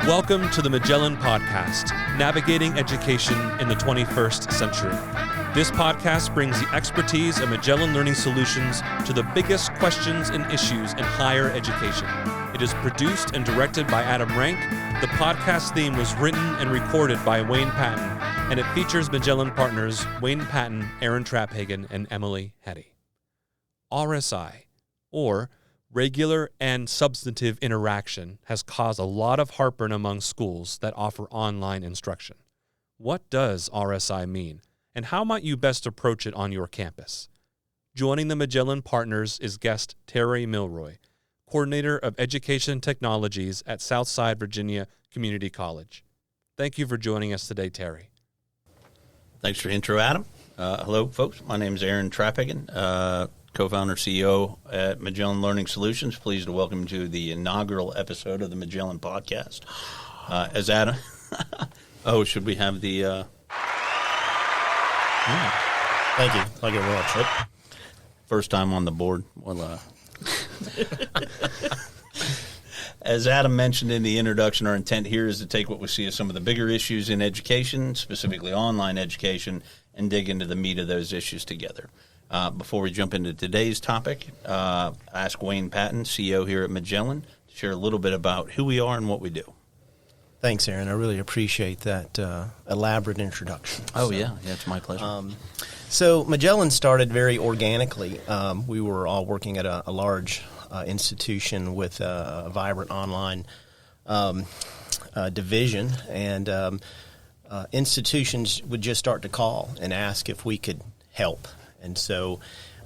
Welcome to the Magellan Podcast, Navigating Education in the 21st Century. This podcast brings the expertise of Magellan Learning Solutions to the biggest questions and issues in higher education. It is produced and directed by Adam Rank. The podcast theme was written and recorded by Wayne Patton, and it features Magellan partners Wayne Patton, Aaron Traphagen, and Emily Hetty. RSI, or Regular and Substantive Interaction, has caused a lot of heartburn among schools that offer online instruction. What does RSI mean, and how might you best approach it on your campus? Joining the Magellan partners is guest Terri Milroy, Coordinator of Education Technologies at Southside, Virginia Community College. Thank you for joining us today, Terri. Thanks for the intro, Adam. Hello, folks. My name is Aaron Traphagen, co-founder, CEO at Magellan Learning Solutions. Pleased to welcome you to the inaugural episode of the Magellan Podcast. As Adam, should we have the? Thank you. Thank you very much. First time on the board. Well, as Adam mentioned in the introduction, our intent here is to take what we see as some of the bigger issues in education, specifically online education, and dig into the meat of those issues together. Before we jump into today's topic, ask Wayne Patton, CEO here at Magellan, to share a little bit about who we are and what we do. Thanks, Aaron. I really appreciate that elaborate introduction. Yeah, it's my pleasure. So Magellan started very organically. We were all working at a large institution with a vibrant online division, and institutions would just start to call and ask if we could help. And so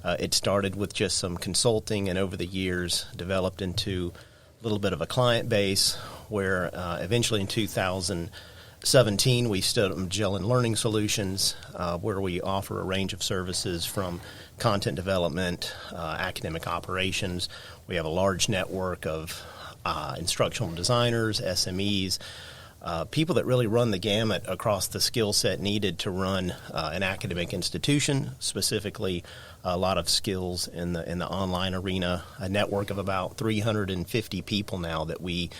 it started with just some consulting, and over the years developed into a little bit of a client base where eventually in 2017 we stood up Magellan Learning Solutions, where we offer a range of services from content development, academic operations. We have a large network of instructional designers, SMEs, people that really run the gamut across the skill set needed to run an academic institution, specifically a lot of skills in the online arena, a network of about 350 people now that we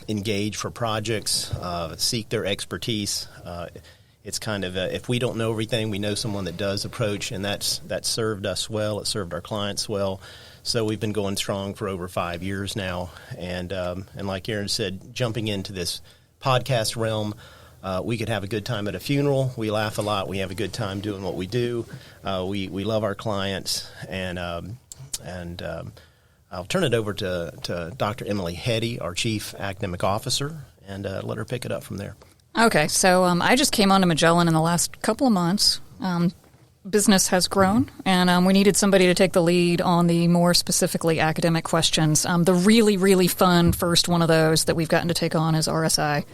engage for projects, seek their expertise. It's kind of if we don't know everything, we know someone that does approach, and that's served us well. It served our clients well. So we've been going strong for over 5 years now, and like Aaron said, jumping into this podcast realm, we could have a good time at a funeral. We laugh a lot. We have a good time doing what we do. We love our clients, and I'll turn it over to Dr. Emily Hetty, our Chief Academic Officer, and let her pick it up from there. Okay, so I just came onto Magellan in the last couple of months. Business has grown, and we needed somebody to take the lead on the more specifically academic questions. The really, really fun first one of those that we've gotten to take on is RSI.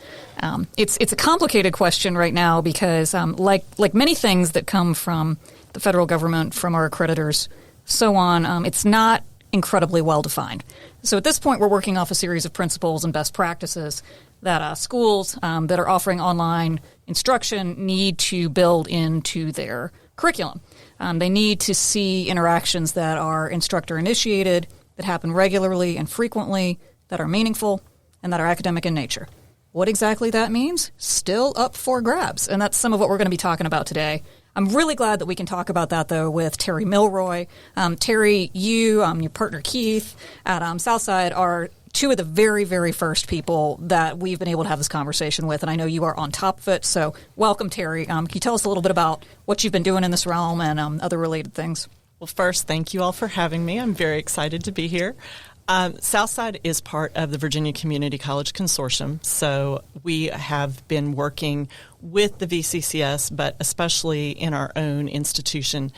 It's a complicated question right now because, like many things that come from the federal government, from our accreditors, so on, it's not incredibly well defined. So at this point, we're working off a series of principles and best practices that schools that are offering online instruction need to build into their curriculum. They need to see interactions that are instructor-initiated, that happen regularly and frequently, that are meaningful, and that are academic in nature. What exactly that means? Still up for grabs, and that's some of what we're going to be talking about today. I'm really glad that we can talk about that, though, with Terri Milroy. Terri, you, your partner Keith at Southside are two of the very, very first people that we've been able to have this conversation with, and I know you are on top of it, so welcome, Terri. Can you tell us a little bit about what you've been doing in this realm and other related things? Well, first, thank you all for having me. I'm very excited to be here. Southside is part of the Virginia Community College Consortium, so we have been working with the VCCS, but especially in our own institution,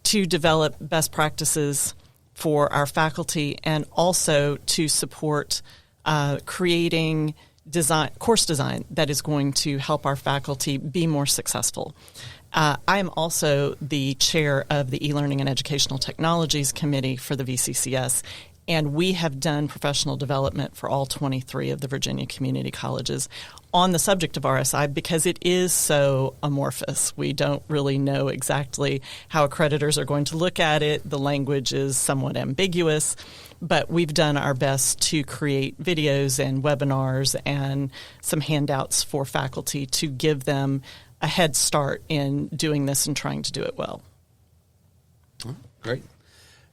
to develop best practices for our faculty and also to support creating course design that is going to help our faculty be more successful. I am also the chair of the E-Learning and Educational Technologies Committee for the VCCS, And we have done professional development for all 23 of the Virginia community colleges on the subject of RSI because it is so amorphous. We don't really know exactly how accreditors are going to look at it. The language is somewhat ambiguous, but we've done our best to create videos and webinars and some handouts for faculty to give them a head start in doing this and trying to do it well. Great.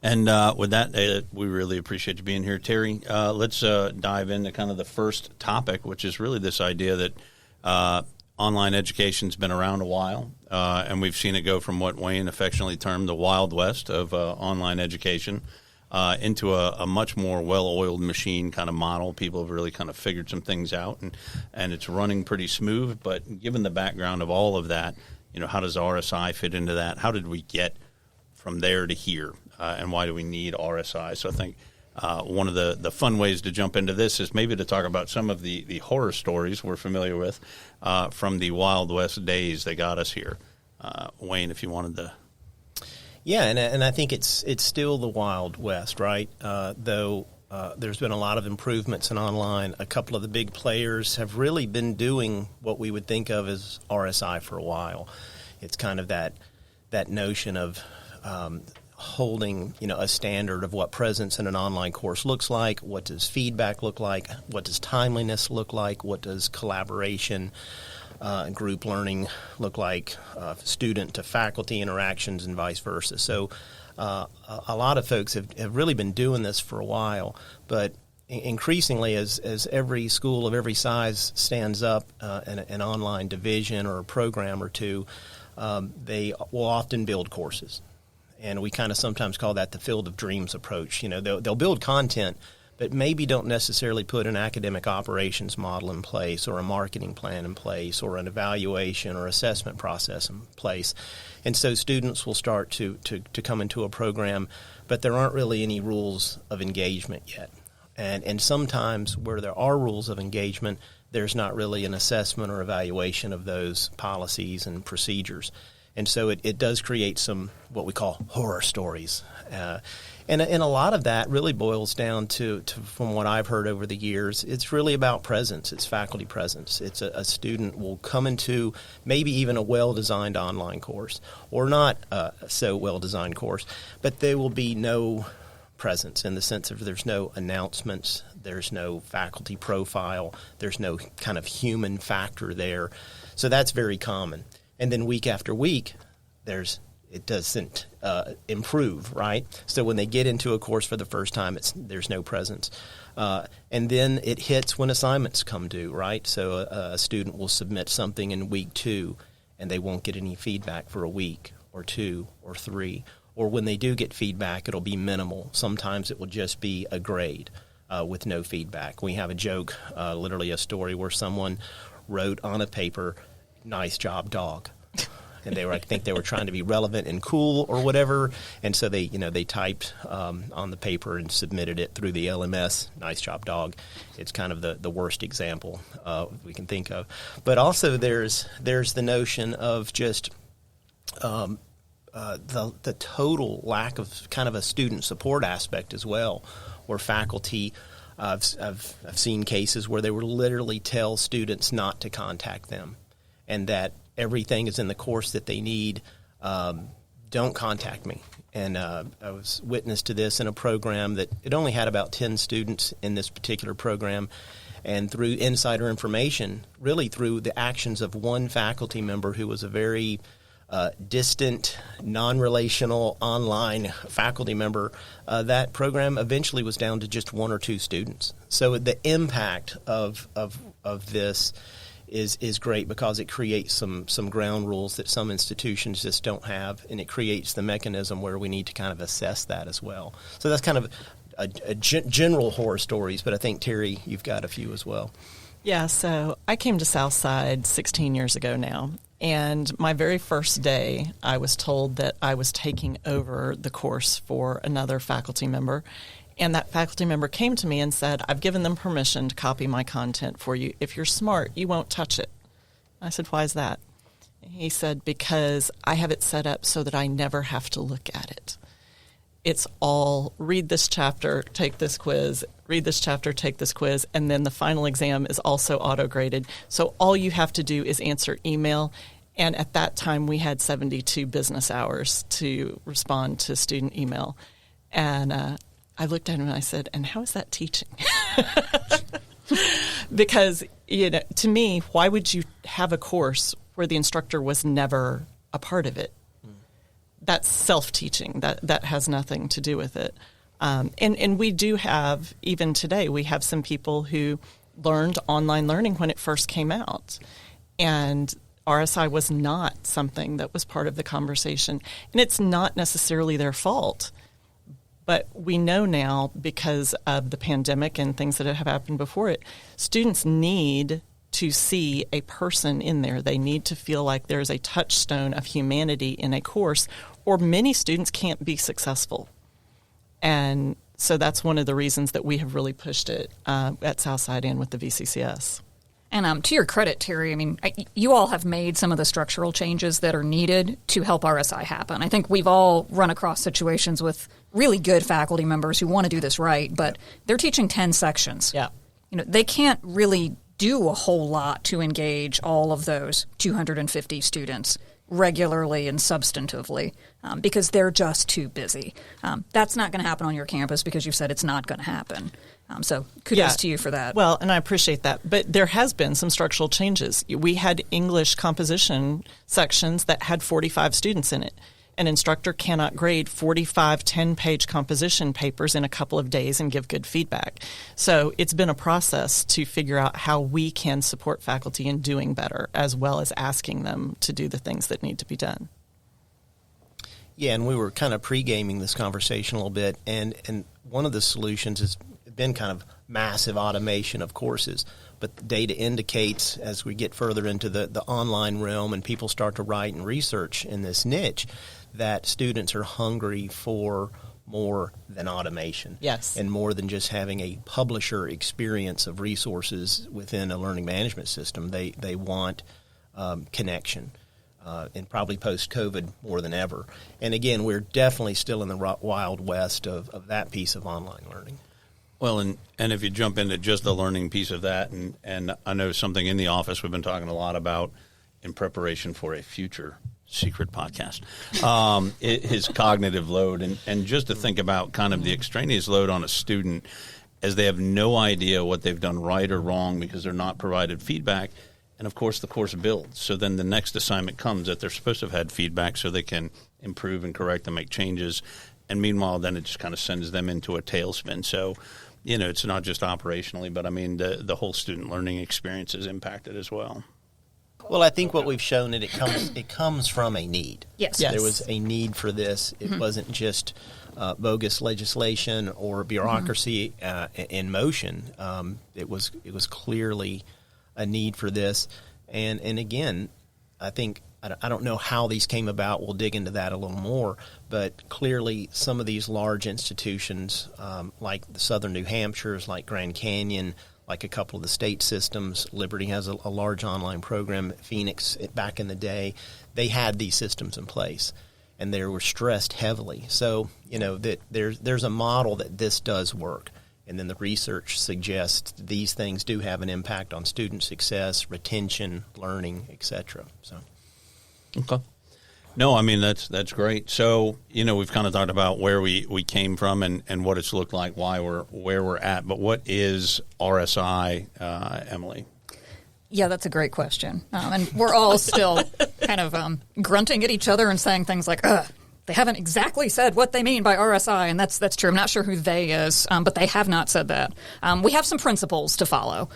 And with that, we really appreciate you being here, Terri. Let's dive into kind of the first topic, which is really this idea that online education's been around a while, and we've seen it go from what Wayne affectionately termed the Wild West of online education into a much more well-oiled machine kind of model. People have really kind of figured some things out, and it's running pretty smooth. But given the background of all of that, how does RSI fit into that? How did we get from there to here? And why do we need RSI? So I think one of the fun ways to jump into this is maybe to talk about some of the horror stories we're familiar with from the Wild West days that got us here. Wayne, if you wanted to. Yeah, and I think it's still the Wild West, right? Though there's been a lot of improvements in online. A couple of the big players have really been doing what we would think of as RSI for a while. It's kind of that notion of holding, a standard of what presence in an online course looks like. What does feedback look like? What does timeliness look like? What does collaboration, group learning look like? Student to faculty interactions and vice versa. So a lot of folks have really been doing this for a while, but increasingly as every school of every size stands up in an online division or a program or two, they will often build courses. And we kind of sometimes call that the field of dreams approach. They'll build content, but maybe don't necessarily put an academic operations model in place or a marketing plan in place or an evaluation or assessment process in place. And so students will start to come into a program, but there aren't really any rules of engagement yet. And sometimes where there are rules of engagement, there's not really an assessment or evaluation of those policies and procedures. And so it does create some what we call horror stories. And a lot of that really boils down to, from what I've heard over the years, it's really about presence. It's faculty presence. It's a student will come into maybe even a well-designed online course or not so well-designed course, but there will be no presence in the sense of there's no announcements, there's no faculty profile, there's no kind of human factor there. So that's very common. And then week after week, it doesn't improve, right? So when they get into a course for the first time, there's no presence. And then it hits when assignments come due, right? So a student will submit something in week 2, and they won't get any feedback for a week or 2 or 3. Or when they do get feedback, it'll be minimal. Sometimes it will just be a grade with no feedback. We have a joke, literally a story where someone wrote on a paper, "Nice job, dog." And I think they were trying to be relevant and cool or whatever. And so they typed on the paper and submitted it through the LMS. "Nice job, dog." It's kind of the worst example we can think of. But also there's the notion of just the total lack of kind of a student support aspect as well, where faculty. I've seen cases where they would literally tell students not to contact them, and that everything is in the course that they need. Don't contact me. And I was witness to this in a program that it only had about 10 students in this particular program. And through insider information, really through the actions of one faculty member who was a very distant, non-relational, online faculty member, that program eventually was down to just 1 or 2 students. So the impact of this is great because it creates some ground rules that some institutions just don't have, and it creates the mechanism where we need to kind of assess that as well. So that's kind of a general horror stories, but I think, Terri, you've got a few as well. Yeah, so I came to Southside 16 years ago now, and my very first day, I was told that I was taking over the course for another faculty member. And that faculty member came to me and said, "I've given them permission to copy my content for you. If you're smart, you won't touch it." I said, "Why is that?" He said, "Because I have it set up so that I never have to look at it." it's all read this chapter, take this quiz, read this chapter, take this quiz, and then the final exam is also auto-graded. So all you have to do is answer email. And at that time, we had 72 business hours to respond to student email. And I looked at him and I said, and how is that teaching? Because, to me, why would you have a course where the instructor was never a part of it? That's self-teaching. That has nothing to do with it. And we do have, even today, we have some people who learned online learning when it first came out. And RSI was not something that was part of the conversation. And it's not necessarily their fault. But we know now, because of the pandemic and things that have happened before it, students need to see a person in there. They need to feel like there's a touchstone of humanity in a course, or many students can't be successful. And so that's one of the reasons that we have really pushed it at Southside and with the VCCS. And to your credit, Terri, I mean, you all have made some of the structural changes that are needed to help RSI happen. I think we've all run across situations with really good faculty members who want to do this right, but they're teaching 10 sections. Yeah. They can't really do a whole lot to engage all of those 250 students regularly and substantively because they're just too busy. That's not going to happen on your campus because you've said it's not going to happen. So kudos to you for that. Well, and I appreciate that. But there has been some structural changes. We had English composition sections that had 45 students in it. An instructor cannot grade 45 10-page composition papers in a couple of days and give good feedback. So it's been a process to figure out how we can support faculty in doing better, as well as asking them to do the things that need to be done. Yeah, and we were kind of pre-gaming this conversation a little bit, and one of the solutions has been kind of massive automation of courses. But the data indicates, as we get further into the online realm and people start to write and research in this niche, that students are hungry for more than automation. Yes. And more than just having a publisher experience of resources within a learning management system. They want connection. And probably post-COVID more than ever. And again, we're definitely still in the wild west of that piece of online learning. Well, and if you jump into just the learning piece of that, and I know something in the office we've been talking a lot about in preparation for a future secret podcast, is cognitive load. And just to think about kind of the extraneous load on a student as they have no idea what they've done right or wrong because they're not provided feedback. And, of course, the course builds. So then the next assignment comes that they're supposed to have had feedback so they can improve and correct and make changes. And meanwhile, then it just kind of sends them into a tailspin. So, it's not just operationally, but, I mean, the whole student learning experience is impacted as well. Well, I think what we've shown it comes from a need. Yes. There was a need for this. It wasn't just bogus legislation or bureaucracy in motion. It was clearly a need for this. And again, I think, I don't know how these came about. We'll dig into that a little more. But clearly some of these large institutions, like the Southern New Hampshires, like Grand Canyon, like a couple of the state systems, Liberty has a large online program, Phoenix back in the day, they had these systems in place. And they were stressed heavily. So, that there's a model that this does work. And then the research suggests these things do have an impact on student success, retention, learning, etc. So, okay. No, I mean, that's great. So, we've kind of talked about where we came from and what it's looked like, where we're at. But what is RSI, Emily? Yeah, that's a great question. And we're all still kind of grunting at each other and saying things like, they haven't exactly said what they mean by RSI, and that's true. I'm not sure who they is, but they have not said that. We have some principles to follow.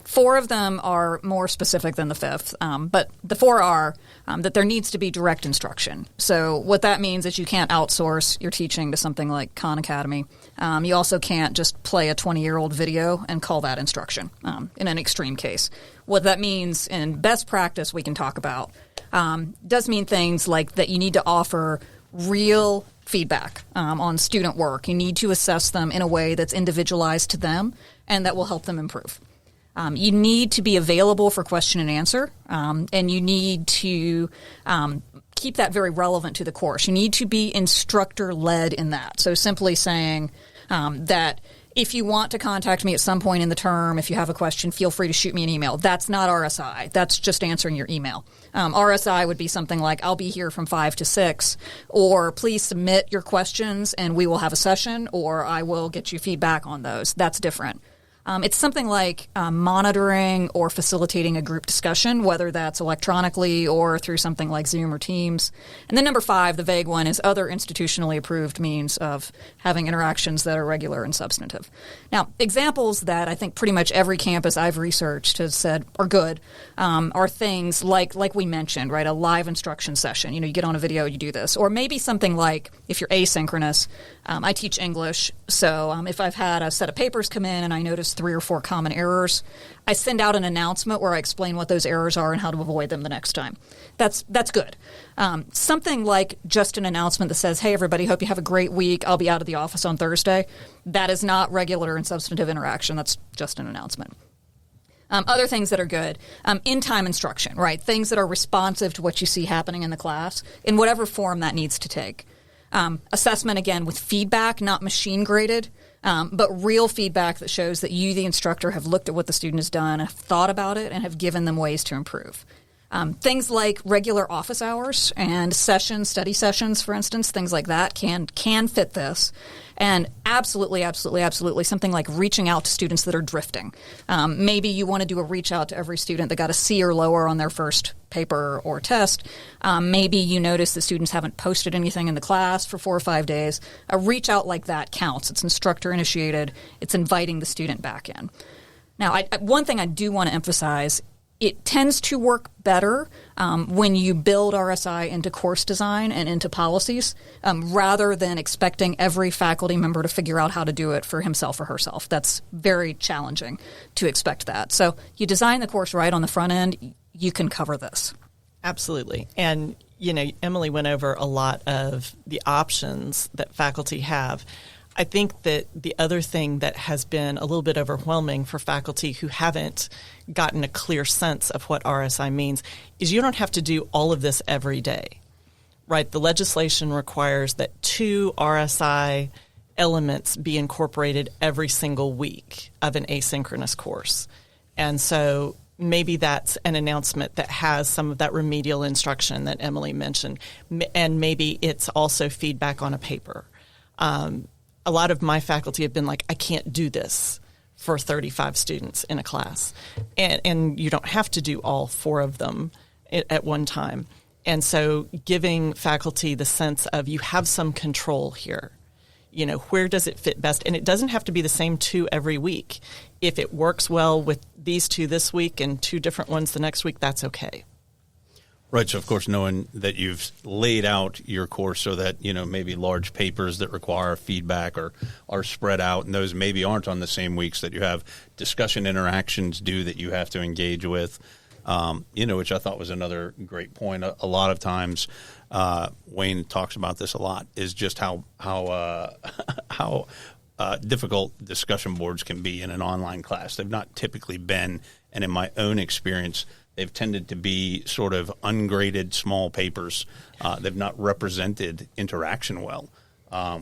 4 of them are more specific than the 5th, but the 4 are that there needs to be direct instruction. So what that means is you can't outsource your teaching to something like Khan Academy. You also can't just play a 20-year-old video and call that instruction in an extreme case. What that means in best practice we can talk about does mean things like that you need to offer real feedback on student work. You need to assess them in a way that's individualized to them and that will help them improve. You need to be available for question and answer, and you need to keep that very relevant to the course. You need to be instructor-led in that. So simply saying that if you want to contact me at some point in the term, if you have a question, feel free to shoot me an email. That's not RSI. That's just answering your email. RSI would be something like, I'll be here from 5 to 6, or please submit your questions and we will have a session, or I will get you feedback on those. That's different. It's something like monitoring or facilitating a group discussion, whether that's electronically or through something like Zoom or Teams. And then number 5, the vague one, is other institutionally approved means of having interactions that are regular and substantive. Now, examples that I think pretty much every campus I've researched has said are good are things like we mentioned, right? A live instruction session. You get on a video, you do this. Or maybe something like, if you're asynchronous, I teach English, so if I've had a set of papers come in and I notice 3 or 4 common errors, I send out an announcement where I explain what those errors are and how to avoid them the next time. That's good. Something like just an announcement that says, hey, everybody, hope you have a great week. I'll be out of the office on Thursday. That is not regular and substantive interaction. That's just an announcement. Other things that are good, in-time instruction, right? Things that are responsive to what you see happening in the class in whatever form that needs to take. Assessment, again, with feedback, not machine-graded, but real feedback that shows that you, the instructor, have looked at what the student has done, have thought about it, and have given them ways to improve. Things like regular office hours and sessions, study sessions, for instance, things like that can fit this. And absolutely, something like reaching out to students that are drifting. Maybe you want to do a reach out to every student that got a C or lower on their first paper or test. Maybe you notice the students haven't posted anything in the class for 4 or 5 days. A reach out like that counts. It's instructor initiated. It's inviting the student back in. Now, one thing I do want to emphasize, it tends to work better when you build RSI into course design and into policies rather than expecting every faculty member to figure out how to do it for himself or herself. That's very challenging to expect that. So you design the course right on the front end, you can cover this. Absolutely. And, Emily went over a lot of the options that faculty have. I think that the other thing that has been a little bit overwhelming for faculty who haven't gotten a clear sense of what RSI means is you don't have to do all of this every day, right? The legislation requires that 2 RSI elements be incorporated every single week of an asynchronous course. And so maybe that's an announcement that has some of that remedial instruction that Emily mentioned, and maybe it's also feedback on a paper. A lot of my faculty have been like, I can't do this for 35 students in a class. And you don't have to do all 4 of them at one time. And so giving faculty the sense of you have some control here. Where does it fit best? And it doesn't have to be the same 2 every week. If it works well with these 2 this week and 2 different ones the next week, that's okay. Right. So, of course, knowing that you've laid out your course so that, maybe large papers that require feedback are spread out, and those maybe aren't on the same weeks that you have discussion interactions due that you have to engage with, which I thought was another great point. A lot of times, Wayne talks about this a lot, is just how difficult discussion boards can be in an online class. They've not typically been, and in my own experience, they've tended to be sort of ungraded small papers. They've not represented interaction well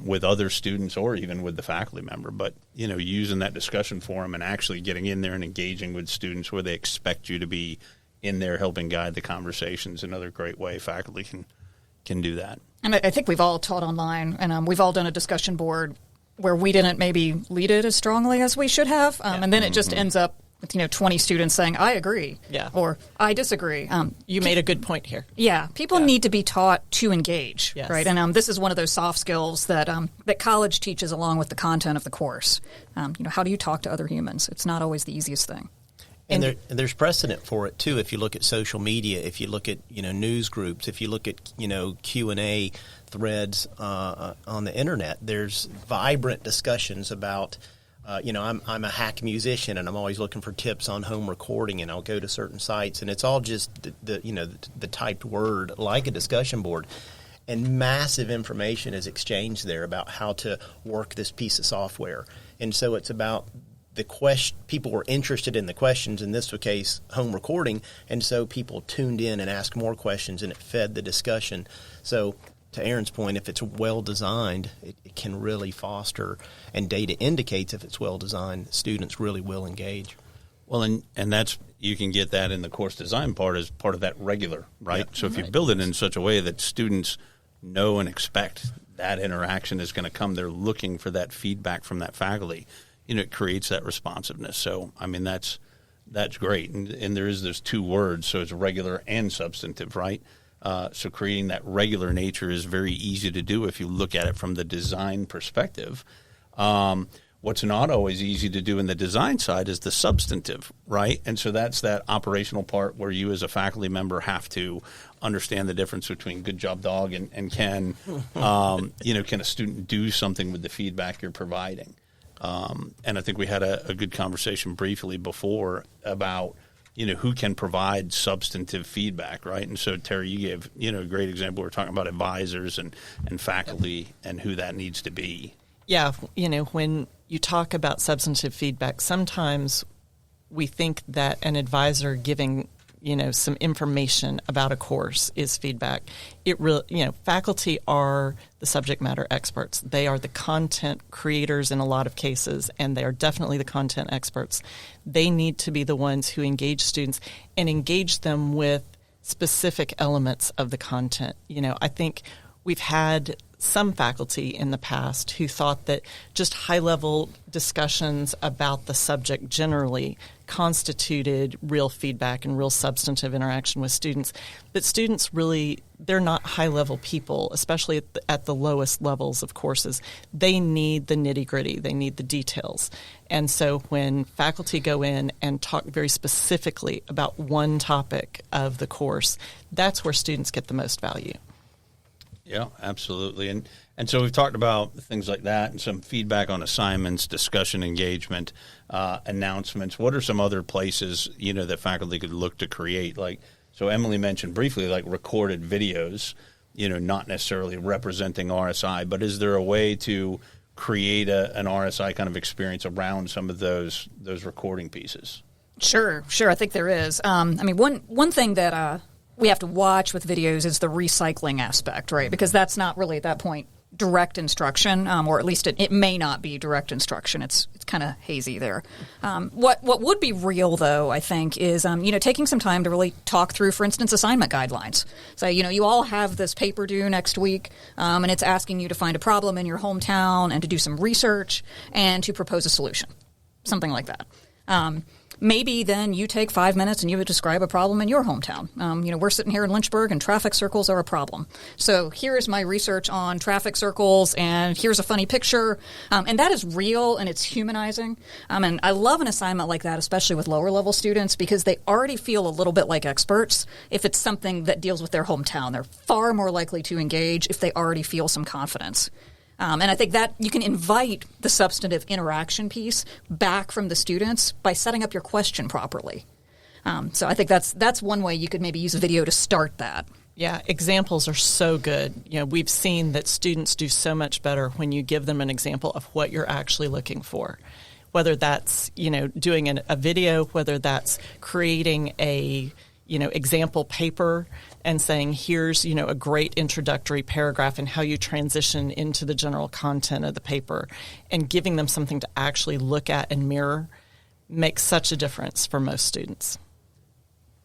with other students or even with the faculty member. But, using that discussion forum and actually getting in there and engaging with students where they expect you to be in there helping guide the conversations, another great way faculty can do that. And I think we've all taught online, and we've all done a discussion board where we didn't maybe lead it as strongly as we should have. And then it just ends up with 20 students saying, I agree, or I disagree. You made a good point here. Yeah, people need to be taught to engage, right? And this is one of those soft skills that that college teaches along with the content of the course. How do you talk to other humans? It's not always the easiest thing. And there's precedent for it, too, if you look at social media, if you look at, news groups, if you look at, Q&A threads on the Internet. There's vibrant discussions about I'm a hack musician and I'm always looking for tips on home recording, and I'll go to certain sites, and it's all just the typed word like a discussion board, and massive information is exchanged there about how to work this piece of software. And so it's about people were interested in the questions, in this case, home recording, and so people tuned in and asked more questions, and it fed the discussion. So to Aaron's point, if it's well designed, it can really foster, and data indicates if it's well designed, students really will engage. Well, and that's, you can get that in the course design part as part of that regular, right? Yep. So if you build it in such a way that students know and expect that interaction is going to come, they're looking for that feedback from that faculty, it creates that responsiveness. So, I mean, that's great. And there is those two words, so it's regular and substantive, right? So creating that regular nature is very easy to do if you look at it from the design perspective. What's not always easy to do in the design side is the substantive, right? And so that's that operational part where you as a faculty member have to understand the difference between good job dog and can a student do something with the feedback you're providing? And I think we had a good conversation briefly before about, who can provide substantive feedback, right? And so, Terri, you gave, a great example. We're talking about advisors and faculty and who that needs to be. Yeah, when you talk about substantive feedback, sometimes we think that an advisor giving, some information about a course is feedback. It really, faculty are the subject matter experts. They are the content creators in a lot of cases, and they are definitely the content experts. They need to be the ones who engage students and engage them with specific elements of the content. I think we've had some faculty in the past who thought that just high-level discussions about the subject generally constituted real feedback and real substantive interaction with students. But students really, they're not high-level people, especially at the lowest levels of courses. They need the nitty-gritty. They need the details. And so when faculty go in and talk very specifically about one topic of the course, that's where students get the most value. Yeah, absolutely. And so we've talked about things like that and some feedback on assignments, discussion engagement, announcements. What are some other places, that faculty could look to create? So Emily mentioned briefly, recorded videos, not necessarily representing RSI, but is there a way to create an RSI kind of experience around some of those recording pieces? Sure. I think there is. One thing that we have to watch with videos is the recycling aspect, right? Because that's not really at that point direct instruction, or at least it may not be direct instruction. It's kind of hazy there. What would be real, though, I think, is taking some time to really talk through, for instance, assignment guidelines. So you all have this paper due next week, and it's asking you to find a problem in your hometown and to do some research and to propose a solution, something like that. Maybe then you take 5 minutes and you would describe a problem in your hometown. We're sitting here in Lynchburg and traffic circles are a problem. So here's my research on traffic circles and here's a funny picture. And that is real and it's humanizing. And I love an assignment like that, especially with lower level students, because they already feel a little bit like experts if it's something that deals with their hometown. They're far more likely to engage if they already feel some confidence. And I think that you can invite the substantive interaction piece back from the students by setting up your question properly. So I think that's one way you could maybe use a video to start that. Yeah, examples are so good. We've seen that students do so much better when you give them an example of what you're actually looking for. Whether that's, doing a video, whether that's creating a example paper and saying, here's, a great introductory paragraph and how you transition into the general content of the paper, and giving them something to actually look at and mirror makes such a difference for most students.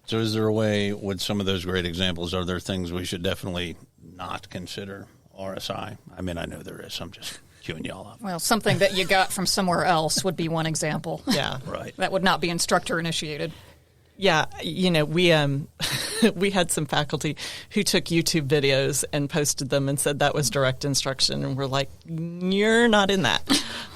So is there a way, with some of those great examples, are there things we should definitely not consider RSI? I mean, I know there is. I'm just queuing y'all up. Well, something that you got from somewhere else would be one example. Yeah. Right. That would not be instructor initiated. Yeah, we had some faculty who took YouTube videos and posted them and said that was direct instruction, and we're like, you're not in that.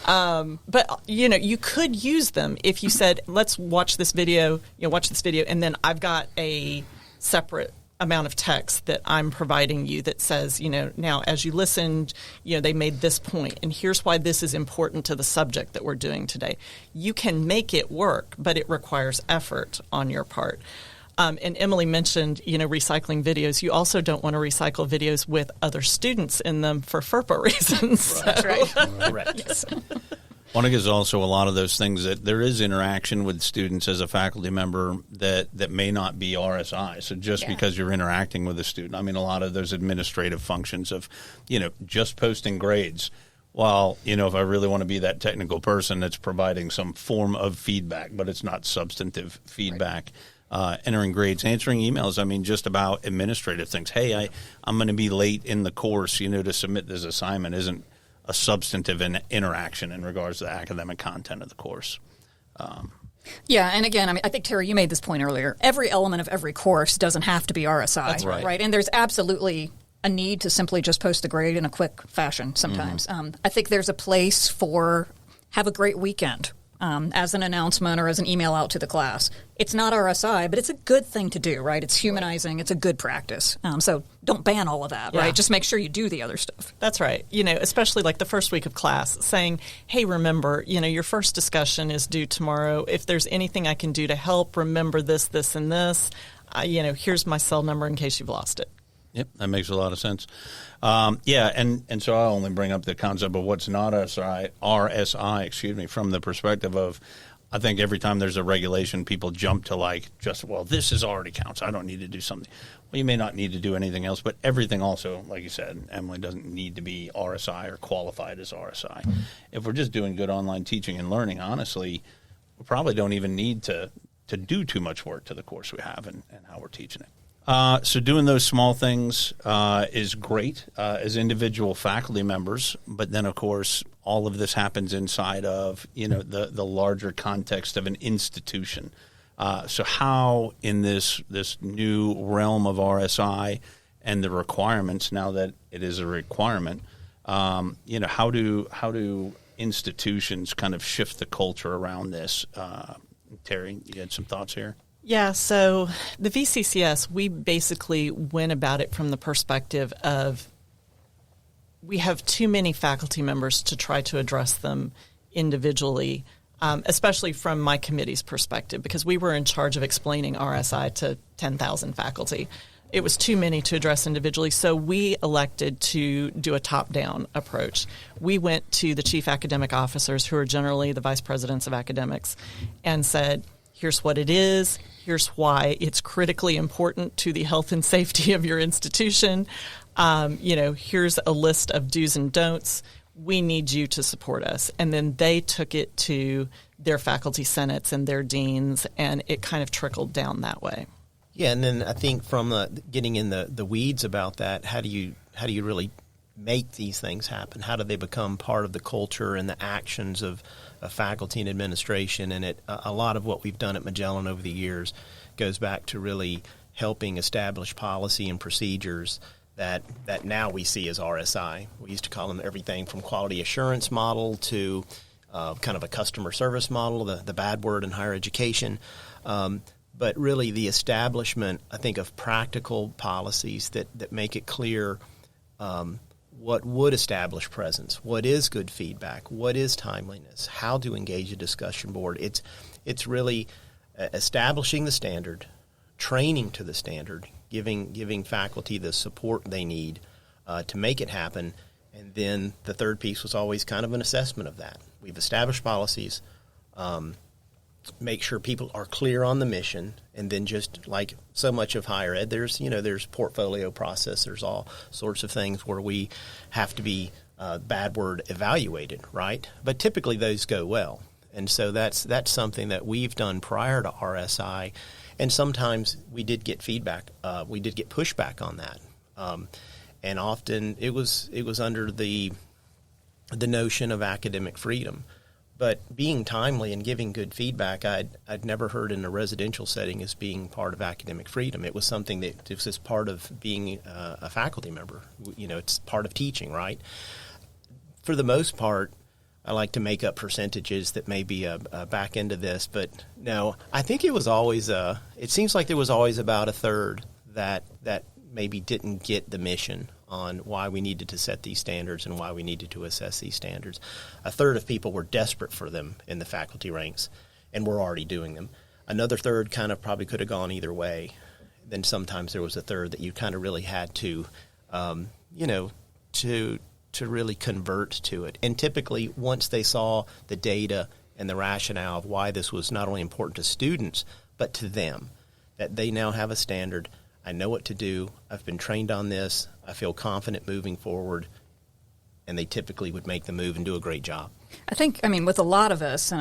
But you could use them if you said, let's watch this video, and then I've got a separate amount of text that I'm providing you that says, now as you listened, they made this point, and here's why this is important to the subject that we're doing today. You can make it work, but it requires effort on your part. And Emily mentioned, recycling videos. You also don't want to recycle videos with other students in them for FERPA reasons. Right. So. Correct. Yes. Well, I think it's also a lot of those things that there is interaction with students as a faculty member that may not be RSI. So just because you're interacting with a student, I mean, a lot of those administrative functions of, just posting grades. Well, if I really want to be that technical person, it's providing some form of feedback, but it's not substantive feedback. Right. Entering grades, answering emails. I mean, just about administrative things. Hey, I'm going to be late in the course, to submit this assignment isn't a substantive interaction in regards to the academic content of the course. Yeah, and again, I mean, I think, Terri, you made this point earlier. Every element of every course doesn't have to be RSI. That's right. And there's absolutely a need to simply just post a grade in a quick fashion sometimes. I think there's a place for have a great weekend as an announcement or as an email out to the class. It's not RSI, but it's a good thing to do, right? It's humanizing. It's a good practice. So don't ban all of that, right? Just make sure you do the other stuff. That's right. Especially like the first week of class, saying, hey, remember, your first discussion is due tomorrow. If there's anything I can do to help, remember this, this, and this. Here's my cell number in case you've lost it. Yep, that makes a lot of sense. And so I'll only bring up the concept of what's not RSI, from the perspective of, I think every time there's a regulation, people jump to this is already counts. I don't need to do something. Well, you may not need to do anything else, but everything also, like you said, Emily, doesn't need to be RSI or qualified as RSI. Mm-hmm. If we're just doing good online teaching and learning, honestly, we probably don't even need to do too much work to the course we have and how we're teaching it. So doing those small things is great as individual faculty members, but then, of course, all of this happens inside of, the larger context of an institution. So how in this new realm of RSI and the requirements, now that it is a requirement, how do institutions kind of shift the culture around this? Terri, you had some thoughts here? Yeah, so the VCCS, we basically went about it from the perspective of we have too many faculty members to try to address them individually, especially from my committee's perspective, because we were in charge of explaining RSI to 10,000 faculty. It was too many to address individually, so we elected to do a top-down approach. We went to the chief academic officers, who are generally the vice presidents of academics, and said, here's what it is. Here's why it's critically important to the health and safety of your institution. Here's a list of do's and don'ts. We need you to support us. And then they took it to their faculty senates and their deans, and it kind of trickled down that way. Yeah, and then I think from getting in the weeds about that, how do you really make these things happen? How do they become part of the culture and the actions of faculty and administration? And a lot of what we've done at Magellan over the years goes back to really helping establish policy and procedures that now we see as RSI. We used to call them everything from quality assurance model to kind of a customer service model, the bad word in higher education. But really the establishment, I think, of practical policies that make it clear what would establish presence, what is good feedback, what is timeliness, how to engage a discussion board. It's really establishing the standard, training to the standard, giving faculty the support they need to make it happen. And then the third piece was always kind of an assessment of that. We've established policies, make sure people are clear on the mission, and then just like so much of higher ed, there's portfolio process, there's all sorts of things where we have to be bad word evaluated, right? But typically those go well, and so that's something that we've done prior to RSI, and sometimes we did get feedback, we did get pushback on that, and often it was under the notion of academic freedom. But being timely and giving good feedback, I'd never heard in a residential setting as being part of academic freedom. It was something that was just part of being a faculty member. It's part of teaching, right? For the most part, I like to make up percentages that may be a back end of this, but no, I think it was always it seems like there was always about a third that maybe didn't get the mission on why we needed to set these standards and why we needed to assess these standards. A third of people were desperate for them in the faculty ranks and were already doing them. Another third kind of probably could have gone either way. Then sometimes there was a third that you kind of really had to, to to really convert to it. And typically, once they saw the data and the rationale of why this was not only important to students, but to them, that they now have a standard. I know what to do. I've been trained on this. I feel confident moving forward. And they typically would make the move and do a great job. I think, with a lot of us,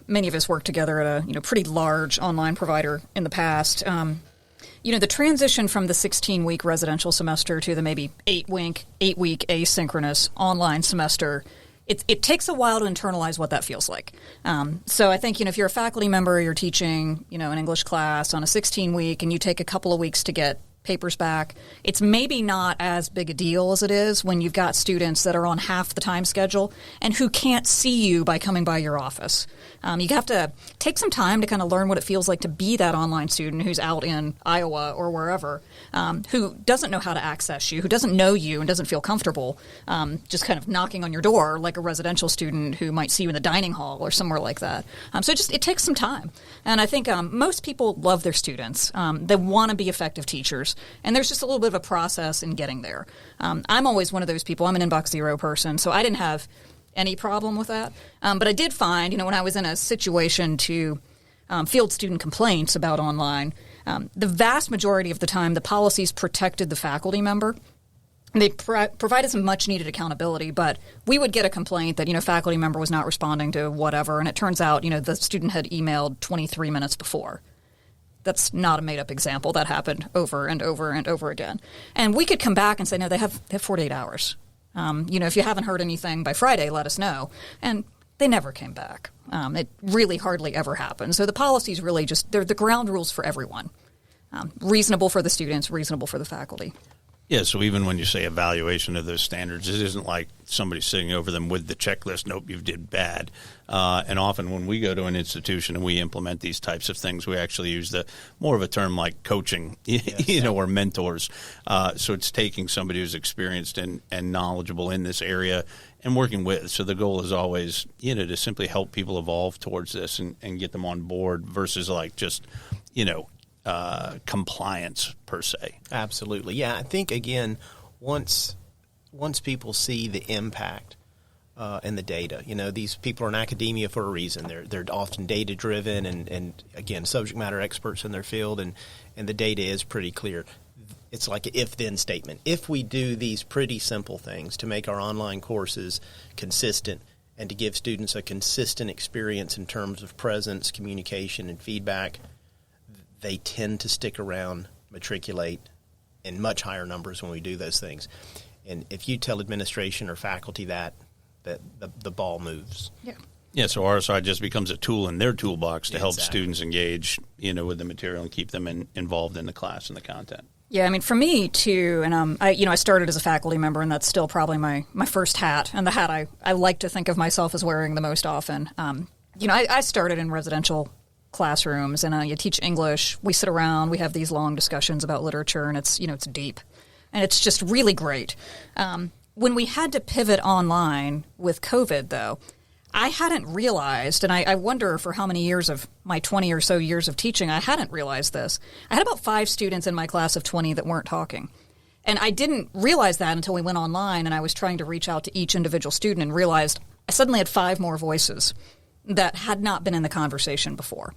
many of us worked together at a pretty large online provider in the past. The transition from the 16-week residential semester to the maybe 8-week asynchronous online semester, it takes a while to internalize what that feels like. So I think, if you're a faculty member, you're teaching, an English class on a 16-week and you take a couple of weeks to get papers back, it's maybe not as big a deal as it is when you've got students that are on half the time schedule and who can't see you by coming by your office. You have to take some time to kind of learn what it feels like to be that online student who's out in Iowa or wherever, who doesn't know how to access you, who doesn't know you and doesn't feel comfortable just kind of knocking on your door like a residential student who might see you in the dining hall or somewhere like that. So it takes some time. And I think most people love their students. They want to be effective teachers. And there's just a little bit of a process in getting there. I'm always one of those people. I'm an inbox zero person, so I didn't have any problem with that. But I did find, when I was in a situation to field student complaints about online, the vast majority of the time the policies protected the faculty member. They provided some much-needed accountability, but we would get a complaint that, faculty member was not responding to whatever, and it turns out, the student had emailed 23 minutes before. That's not a made-up example. That happened over and over and over again. And we could come back and say, no, they have 48 hours. If you haven't heard anything by Friday, let us know. And they never came back. It really hardly ever happened. So the policies really they're the ground rules for everyone. Reasonable for the students, reasonable for the faculty. Yeah, so even when you say evaluation of those standards, it isn't like somebody sitting over them with the checklist, nope, you did bad. And often when we go to an institution and we implement these types of things, we actually use more of a term like coaching, or mentors. So it's taking somebody who's experienced and knowledgeable in this area and working with. So the goal is always, to simply help people evolve towards this and get them on board versus like just, compliance per se. Absolutely. Yeah, I think, again, once people see the impact and the data, these people are in academia for a reason. They're often data-driven and again, subject matter experts in their field, and the data is pretty clear. It's like an if-then statement. If we do these pretty simple things to make our online courses consistent and to give students a consistent experience in terms of presence, communication, and feedback, they tend to stick around, matriculate in much higher numbers when we do those things. And if you tell administration or faculty that the ball moves. Yeah. Yeah, so RSI just becomes a tool in their toolbox to help Exactly. students engage, with the material and keep them involved in the class and the content. Yeah, for me too, and I started as a faculty member, and that's still probably my first hat, and the hat I like to think of myself as wearing the most often. I started in residential classrooms, and you teach English. We sit around, we have these long discussions about literature, and it's deep, and it's just really great. When we had to pivot online with COVID, though, I hadn't realized, and I wonder for how many years of my 20 or so years of teaching, I hadn't realized this. I had about 5 students in my class of 20 that weren't talking. And I didn't realize that until we went online and I was trying to reach out to each individual student and realized I suddenly had 5 more voices that had not been in the conversation before.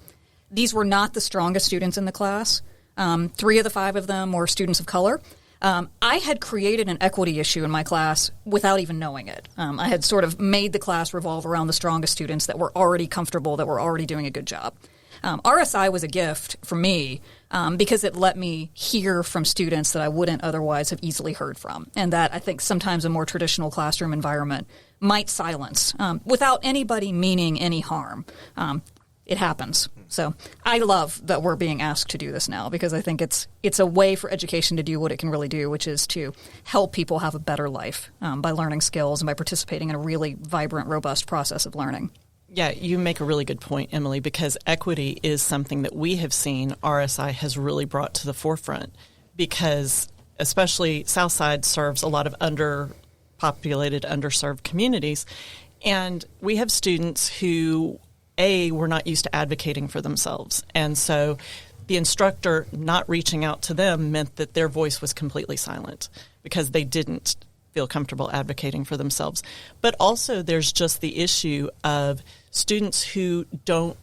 These were not the strongest students in the class. 3 of the 5 of them were students of color. I had created an equity issue in my class without even knowing it. I had sort of made the class revolve around the strongest students that were already comfortable, that were already doing a good job. RSI was a gift for me because it let me hear from students that I wouldn't otherwise have easily heard from, and that I think sometimes a more traditional classroom environment might silence without anybody meaning any harm. It happens. So I love that we're being asked to do this now because I think it's a way for education to do what it can really do, which is to help people have a better life by learning skills and by participating in a really vibrant, robust process of learning. Yeah, you make a really good point, Emily, because equity is something that we have seen RSI has really brought to the forefront because especially Southside serves a lot of underpopulated, underserved communities. And we have students who, were not used to advocating for themselves. And so the instructor not reaching out to them meant that their voice was completely silent because they didn't feel comfortable advocating for themselves. But also there's just the issue of students who don't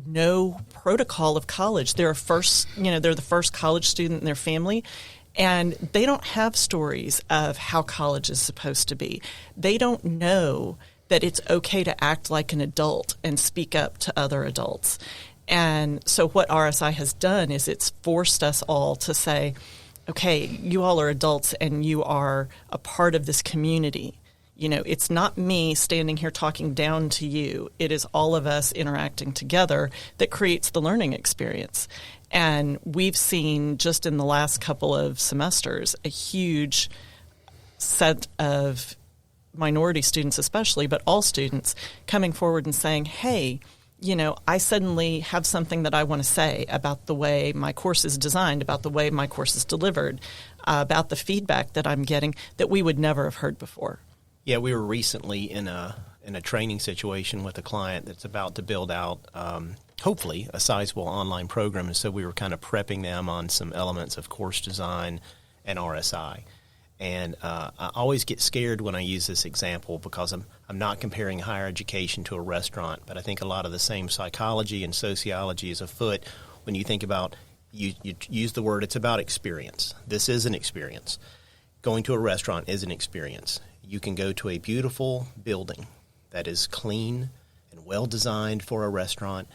know protocol of college. They're the first college student in their family, and they don't have stories of how college is supposed to be. They don't know that it's okay to act like an adult and speak up to other adults. And so what RSI has done is it's forced us all to say, okay, you all are adults and you are a part of this community. It's not me standing here talking down to you. It is all of us interacting together that creates the learning experience. And we've seen just in the last couple of semesters a huge set of minority students especially, but all students coming forward and saying, hey, I suddenly have something that I want to say about the way my course is designed, about the way my course is delivered, about the feedback that I'm getting that we would never have heard before. Yeah, we were recently in a training situation with a client that's about to build out, hopefully, a sizable online program. And so we were kind of prepping them on some elements of course design and RSI. And I always get scared when I use this example because I'm not comparing higher education to a restaurant, but I think a lot of the same psychology and sociology is afoot when you think about, you use the word, it's about experience. This is an experience. Going to a restaurant is an experience. You can go to a beautiful building that is clean and well designed for a restaurant.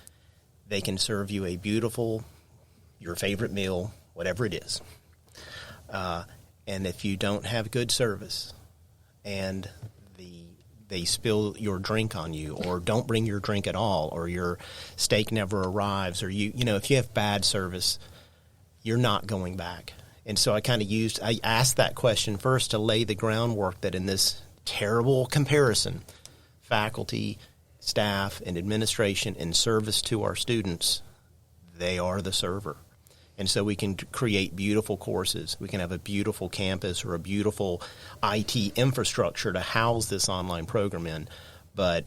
They can serve you a beautiful, your favorite meal, whatever it is. And if you don't have good service and they spill your drink on you or don't bring your drink at all or your steak never arrives or if you have bad service, you're not going back. And so I asked that question first to lay the groundwork that in this terrible comparison, faculty, staff, and administration in service to our students, they are the server. And so we can create beautiful courses. We can have a beautiful campus or a beautiful IT infrastructure to house this online program in. But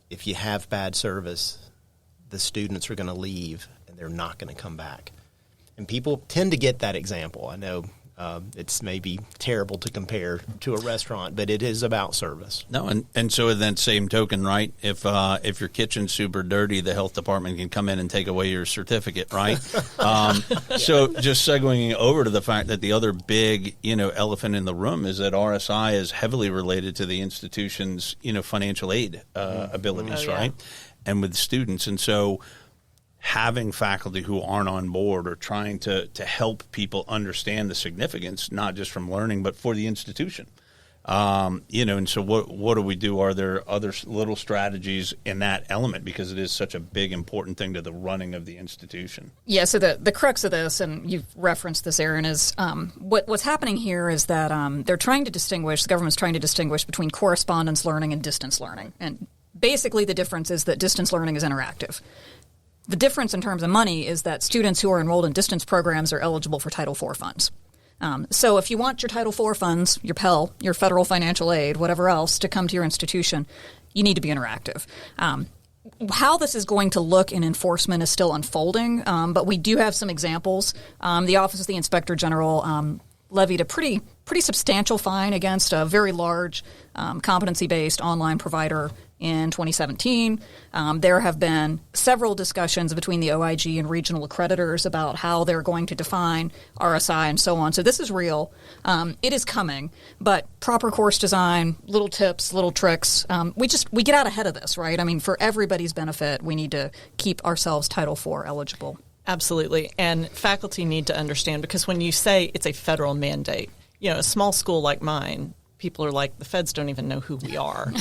if you have bad service, the students are going to leave and they're not going to come back. And people tend to get that example. I know it's maybe terrible to compare to a restaurant, but it is about service. No, and so in that same token, right, if your kitchen's super dirty, the health department can come in and take away your certificate, right? So just segueing over to the fact that the other big, elephant in the room is that RSI is heavily related to the institution's, financial aid abilities, right? And with students. And so having faculty who aren't on board or trying to help people understand the significance, not just from learning, but for the institution. And so what do we do? Are there other little strategies in that element? Because it is such a big, important thing to the running of the institution. Yeah, so the crux of this, and you've referenced this, Aaron, is what's happening here is that the government's trying to distinguish between correspondence learning and distance learning. And basically the difference is that distance learning is interactive. The difference in terms of money is that students who are enrolled in distance programs are eligible for Title IV funds. So if you want your Title IV funds, your Pell, your federal financial aid, whatever else, to come to your institution, you need to be interactive. How this is going to look in enforcement is still unfolding, but we do have some examples. The Office of the Inspector General levied a pretty substantial fine against a very large competency-based online provider in 2017. There have been several discussions between the OIG and regional accreditors about how they're going to define RSI and so on. So this is real. It is coming, but proper course design, little tips, little tricks. We get out ahead of this, right? I mean, for everybody's benefit, we need to keep ourselves Title IV eligible. Absolutely. And faculty need to understand, because when you say it's a federal mandate, a small school like mine, people are like, the feds don't even know who we are.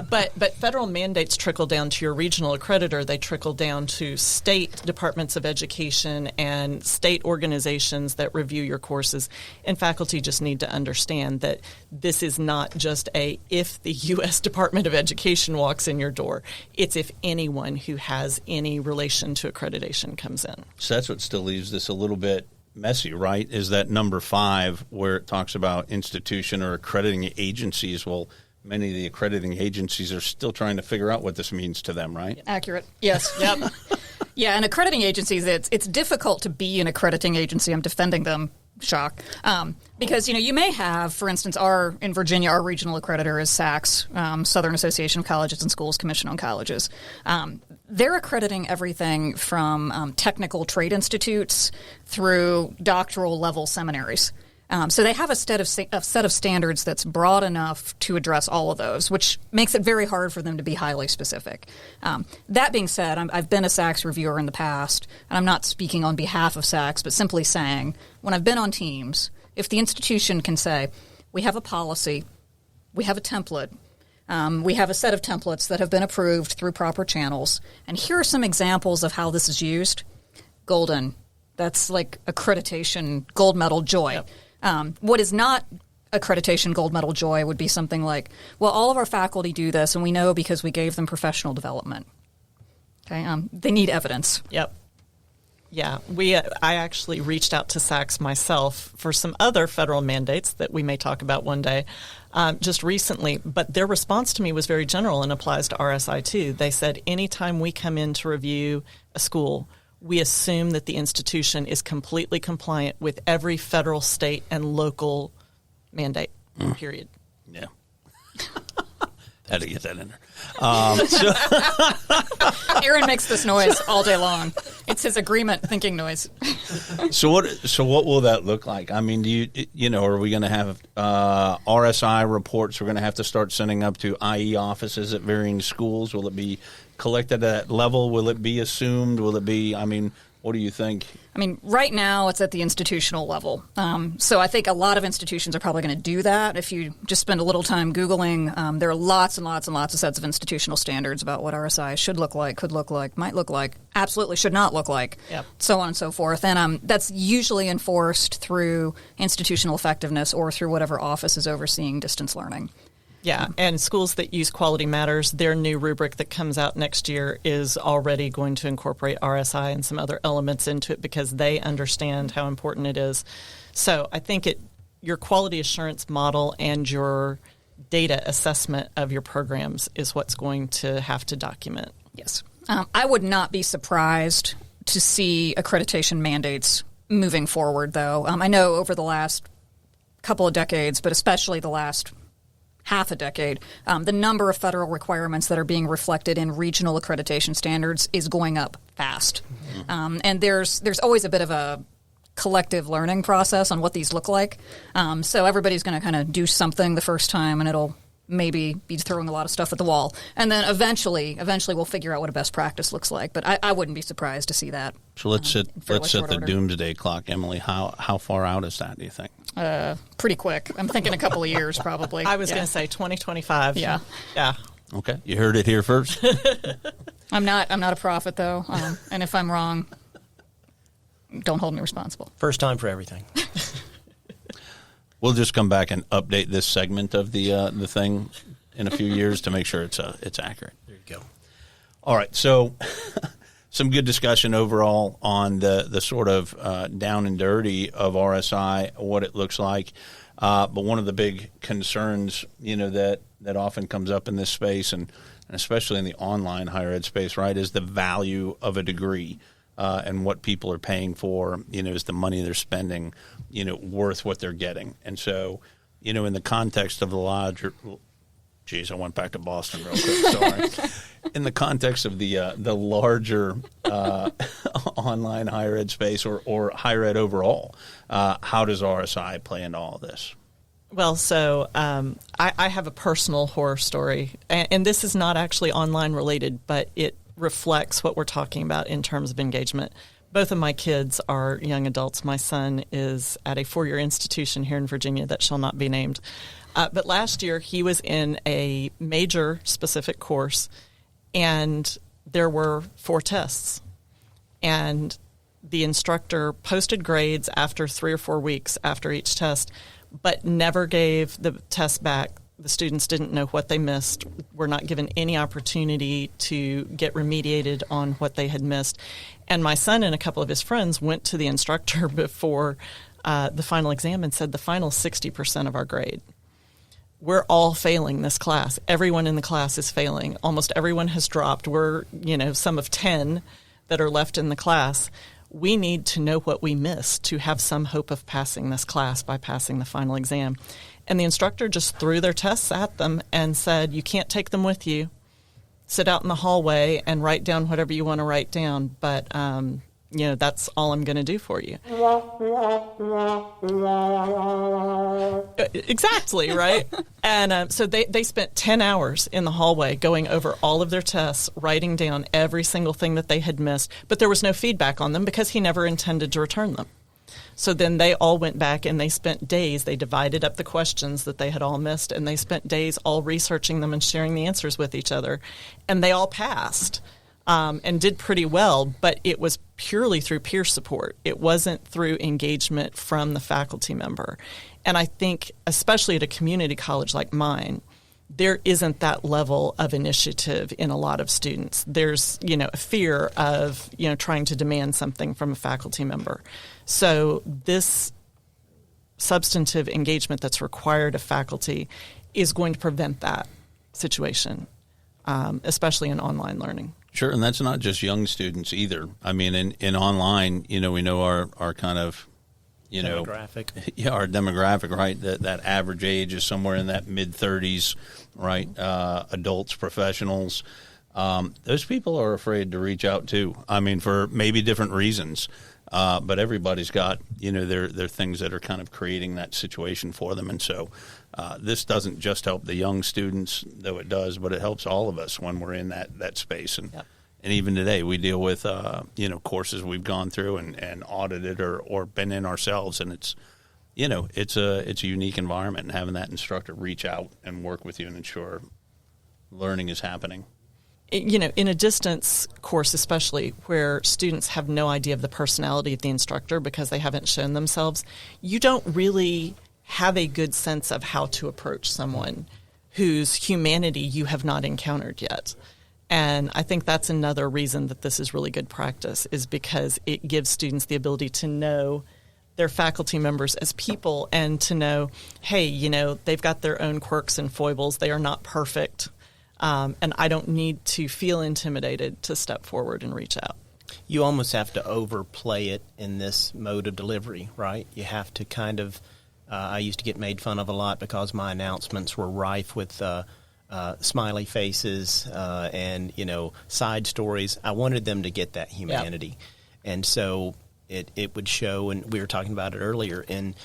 But federal mandates trickle down to your regional accreditor. They trickle down to state departments of education and state organizations that review your courses. And faculty just need to understand that this is not just if the U.S. Department of Education walks in your door. It's if anyone who has any relation to accreditation comes in. So that's what still leaves this a little bit messy, right? Is that number 5 where it talks about institution or accrediting agencies. Well, many of the accrediting agencies are still trying to figure out what this means to them, right? Accurate. Yes. Yep. Yeah, and accrediting agencies, it's difficult to be an accrediting agency. I'm defending them shock. Because, you may have, for instance, in Virginia, our regional accreditor is SACS, Southern Association of Colleges and Schools Commission on Colleges. They're accrediting everything from technical trade institutes through doctoral level seminaries. So they have a set of standards that's broad enough to address all of those, which makes it very hard for them to be highly specific. That being said, I've been a SACS reviewer in the past, and I'm not speaking on behalf of SACS, but simply saying when I've been on teams, if the institution can say, we have a policy, we have a template, we have a set of templates that have been approved through proper channels, and here are some examples of how this is used, golden. That's like accreditation gold medal joy. Yep. What is not accreditation gold medal joy would be something like, well, all of our faculty do this, and we know because we gave them professional development. Okay, they need evidence. Yep. Yeah, I actually reached out to SACS myself for some other federal mandates that we may talk about one day just recently, but their response to me was very general and applies to RSI too. They said anytime we come in to review a school, we assume that the institution is completely compliant with every federal, state, and local mandate, period. Yeah. Had to get that in there. Aaron makes this noise all day long. It's his agreement thinking noise. So what will that look like? I mean, are we going to have RSI reports we're going to have to start sending up to IE offices at varying schools? Will it be collected at that level? Will it be assumed? Will it be, what do you think? Right now it's at the institutional level. So I think a lot of institutions are probably going to do that. If you just spend a little time Googling, there are lots and lots and lots of sets of institutional standards about what RSI should look like, could look like, might look like, absolutely should not look like, yep. So on and so forth. And that's usually enforced through institutional effectiveness or through whatever office is overseeing distance learning. Yeah, and schools that use Quality Matters, their new rubric that comes out next year is already going to incorporate RSI and some other elements into it because they understand how important it is. So I think your quality assurance model and your data assessment of your programs is what's going to have to document. Yes. I would not be surprised to see accreditation mandates moving forward, though. I know over the last couple of decades, but especially the last half a decade, the number of federal requirements that are being reflected in regional accreditation standards is going up fast. Mm-hmm. And there's always a bit of a collective learning process on what these look like. So everybody's going to kind of do something the first time, and it'll maybe be throwing a lot of stuff at the wall. And then eventually we'll figure out what a best practice looks like. But I wouldn't be surprised to see that. So let's set the doomsday clock, Emily. How far out is that, do you think? Pretty quick. I'm thinking a couple of years probably. I was going to say 2025. Yeah. Okay, you heard it here first. I'm not a prophet though, and if I'm wrong, don't hold me responsible. First time for everything. We'll just come back and update this segment of the thing in a few years to make sure it's accurate. There you go. All right, so some good discussion overall on the sort of down and dirty of RSI, what it looks like. But one of the big concerns, that often comes up in this space, and especially in the online higher ed space, right, is the value of a degree. And what people are paying for, is the money they're spending, worth what they're getting. And so, in the context of the larger, I went back to Boston real quick, sorry. In the context of the larger online higher ed space or higher ed overall, how does RSI play into all of this? Well, so I have a personal horror story, and this is not actually online related, but it reflects what we're talking about in terms of engagement. Both of my kids are young adults. My son is at a 4-year institution here in Virginia that shall not be named. But last year he was in a major specific course, and there were 4 tests. And the instructor posted grades after 3 or 4 weeks after each test, but never gave the test back. The students didn't know what they missed, were not given any opportunity to get remediated on what they had missed. And my son and a couple of his friends went to the instructor before the final exam and said, the final 60% of our grade. We're all failing this class. Everyone in the class is failing. Almost everyone has dropped. We're, some of 10 that are left in the class. we need to know what we missed to have some hope of passing this class by passing the final exam. And the instructor just threw their tests at them and said, you can't take them with you. Sit out in the hallway and write down whatever you want to write down. But, that's all I'm going to do for you. Exactly, right? And so they spent 10 hours in the hallway going over all of their tests, writing down every single thing that they had missed. But there was no feedback on them because he never intended to return them. So then they all went back and they spent days. They divided up the questions that they had all missed, and they spent days all researching them and sharing the answers with each other. And they all passed and did pretty well, but it was purely through peer support. It wasn't through engagement from the faculty member. And I think, especially at a community college like mine, there isn't that level of initiative in a lot of students. There's, a fear of, trying to demand something from a faculty member. So this substantive engagement that's required of faculty is going to prevent that situation, especially in online learning. Sure, and that's not just young students either. I mean, in online, we know our kind of, demographic. Yeah, our demographic, right? That average age is somewhere in that mid-30s, right? Adults, professionals. Those people are afraid to reach out too. I mean, for maybe different reasons. But everybody's got, their things that are kind of creating that situation for them. And so this doesn't just help the young students, though it does, but it helps all of us when we're in that space. And Yep. And even today we deal with, courses we've gone through and audited or been in ourselves. And it's, it's a unique environment, and having that instructor reach out and work with you and ensure learning is happening. In a distance course, especially where students have no idea of the personality of the instructor because they haven't shown themselves, you don't really have a good sense of how to approach someone whose humanity you have not encountered yet. And I think that's another reason that this is really good practice, is because it gives students the ability to know their faculty members as people and to know, hey, they've got their own quirks and foibles. They are not perfect. And I don't need to feel intimidated to step forward and reach out. You almost have to overplay it in this mode of delivery, right? You have to kind of I used to get made fun of a lot because my announcements were rife with smiley faces and, side stories. I wanted them to get that humanity. Yep. And so it would show, and we were talking about it earlier, and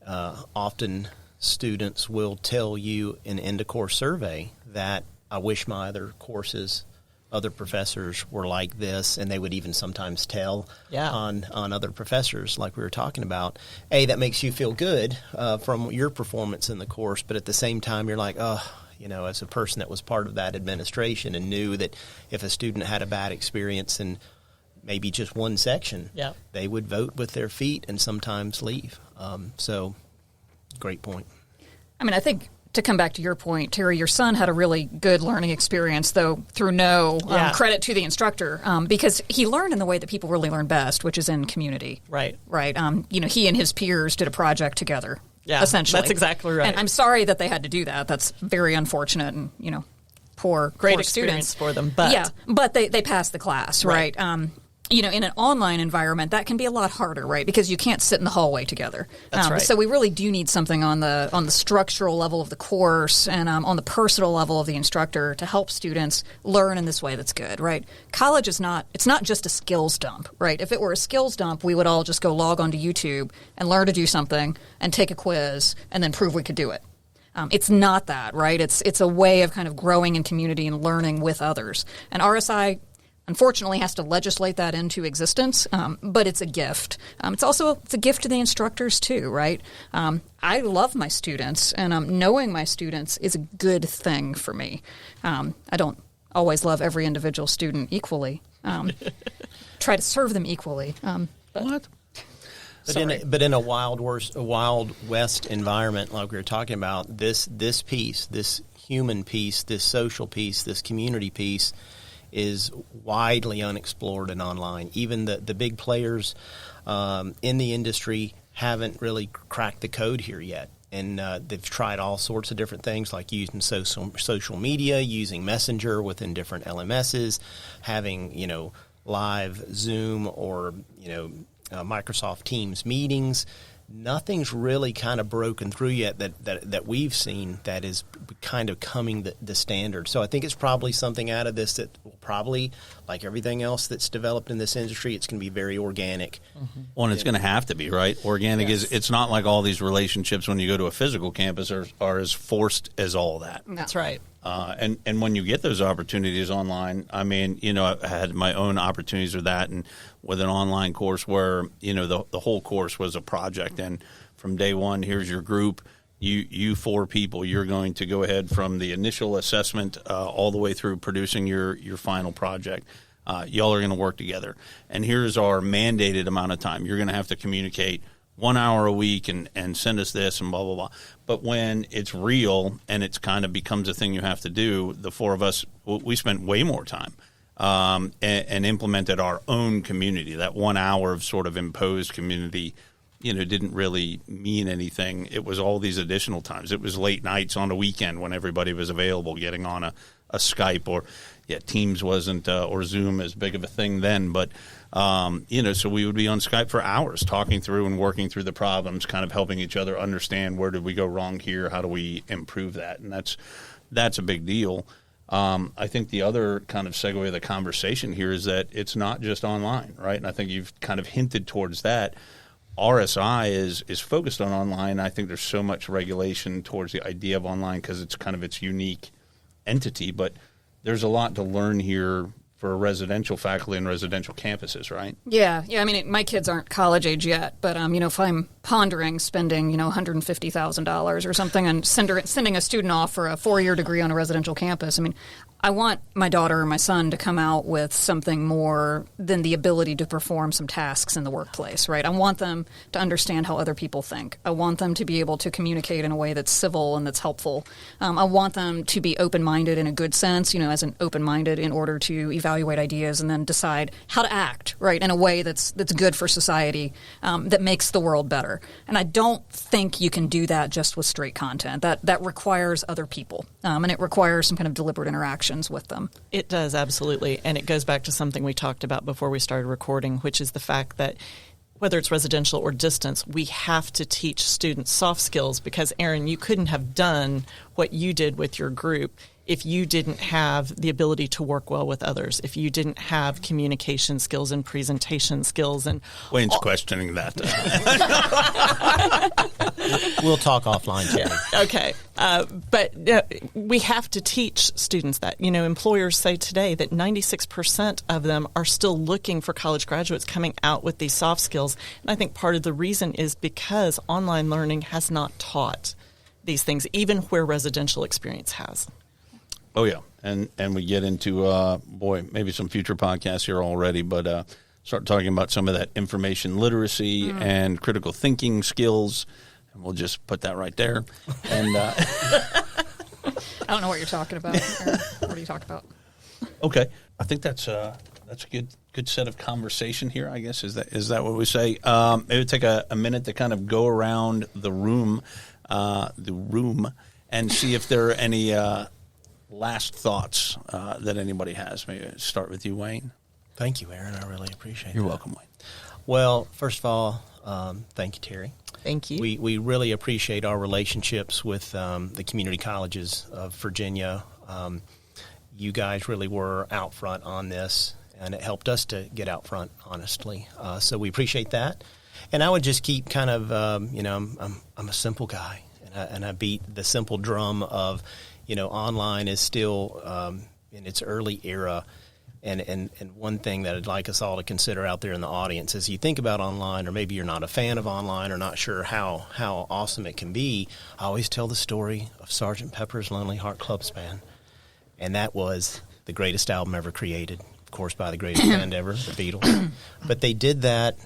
often students will tell you in an end-of-course survey that I wish my other professors were like this, and they would even sometimes tell on other professors, like we were talking about. That makes you feel good from your performance in the course, but at the same time, you're like, as a person that was part of that administration and knew that if a student had a bad experience in maybe just one section, they would vote with their feet and sometimes leave. So, great point. I mean, I think, to come back to your point, Terri, your son had a really good learning experience, though through no credit to the instructor, because he learned in the way that people really learn best, which is in community. Right. He and his peers did a project together. Yeah, essentially. That's exactly right. And I'm sorry that they had to do that. That's very unfortunate, and poor experience students for them. But they passed the class, right? In an online environment, that can be a lot harder, right? Because you can't sit in the hallway together. That's right. So we really do need something on the structural level of the course and on the personal level of the instructor to help students learn in this way that's good, right? College it's not just a skills dump, right? If it were a skills dump, we would all just go log onto YouTube and learn to do something and take a quiz and then prove we could do it. It's not that, right? It's a way of kind of growing in community and learning with others. And RSI unfortunately has to legislate that into existence, but it's a gift. It's a gift to the instructors too, right? I love my students, and knowing my students is a good thing for me. I don't always love every individual student equally. Try to serve them equally. What? But in a Wild West environment, like we were talking about, this piece, this human piece, this social piece, this community piece, is widely unexplored and online. Even the big players in the industry haven't really cracked the code here yet. And they've tried all sorts of different things, like using social media, using Messenger within different LMSs, having, live Zoom or, Microsoft Teams meetings. Nothing's really kind of broken through yet that we've seen that is kind of coming the standard. So I think it's probably something out of this that will probably, like everything else that's developed in this industry, it's going to be very organic. Mm-hmm. Well, and it's going to have to be, right? Organic Yes. it's not like all these relationships when you go to a physical campus are as forced as all that. That's right. And when you get those opportunities online, I mean, I had my own opportunities with that, and with an online course where, the whole course was a project. And from day one, here's your group, you 4 people, you're going to go ahead from the initial assessment all the way through producing your final project. Y'all are going to work together. And here's our mandated amount of time. You're going to have to communicate 1 hour a week and send us this and blah, blah, blah. But when it's real and it's kind of becomes a thing you have to do, the 4 of us, we spent way more time and implemented our own community. That 1 hour of sort of imposed community, didn't really mean anything. It was all these additional times. It was late nights on a weekend when everybody was available, getting on a Skype or Teams wasn't or Zoom as big of a thing then, but so we would be on Skype for hours talking through and working through the problems, kind of helping each other understand where did we go wrong here, how do we improve that, and that's a big deal. I think the other kind of segue of the conversation here is that it's not just online, right? And I think you've kind of hinted towards that. RSI is focused on online. I think there's so much regulation towards the idea of online because it's kind of its unique entity, but there's a lot to learn here for residential faculty and residential campuses, right? Yeah. I mean, my kids aren't college age yet, but if I'm pondering spending, $150,000 or something and sending a student off for a 4-year degree on a residential campus, I mean, I want my daughter or my son to come out with something more than the ability to perform some tasks in the workplace, right? I want them to understand how other people think. I want them to be able to communicate in a way that's civil and that's helpful. I want them to be open-minded in a good sense, as an open-minded in order to evaluate ideas and then decide how to act, right, in a way that's good for society, that makes the world better. And I don't think you can do that just with straight content. That requires other people, and it requires some kind of deliberate interaction with them. It does, absolutely. And it goes back to something we talked about before we started recording, which is the fact that whether it's residential or distance, we have to teach students soft skills because, Aaron, you couldn't have done what you did with your group if you didn't have the ability to work well with others, if you didn't have communication skills and presentation skills. And Wayne's questioning that. We'll talk offline, Terri. Okay. But we have to teach students that. Employers say today that 96% of them are still looking for college graduates coming out with these soft skills. And I think part of the reason is because online learning has not taught these things, even where residential experience has. Oh, yeah. And we get into, maybe some future podcasts here already, but start talking about some of that information literacy and critical thinking skills. And we'll just put that right there. And I don't know what you're talking about. What are you talking about? Okay. I think that's a good set of conversation here, I guess. Is that what we say? It would take a minute to kind of go around the room and see if there are any last thoughts that anybody has. Maybe start with you, Wayne. Thank you, Aaron. I really appreciate it. You're welcome, Wayne. Well, first of all, thank you, Terri. Thank you. We really appreciate our relationships with the community colleges of Virginia. You guys really were out front on this, and it helped us to get out front, honestly. So we appreciate that. And I would just keep kind of, I'm a simple guy, and I beat the simple drum of, online is still in its early era. And one thing that I'd like us all to consider out there in the audience is you think about online, or maybe you're not a fan of online or not sure how awesome it can be. I always tell the story of Sgt. Pepper's Lonely Heart Club Band. And that was the greatest album ever created, of course, by the greatest band ever, the Beatles. But they did that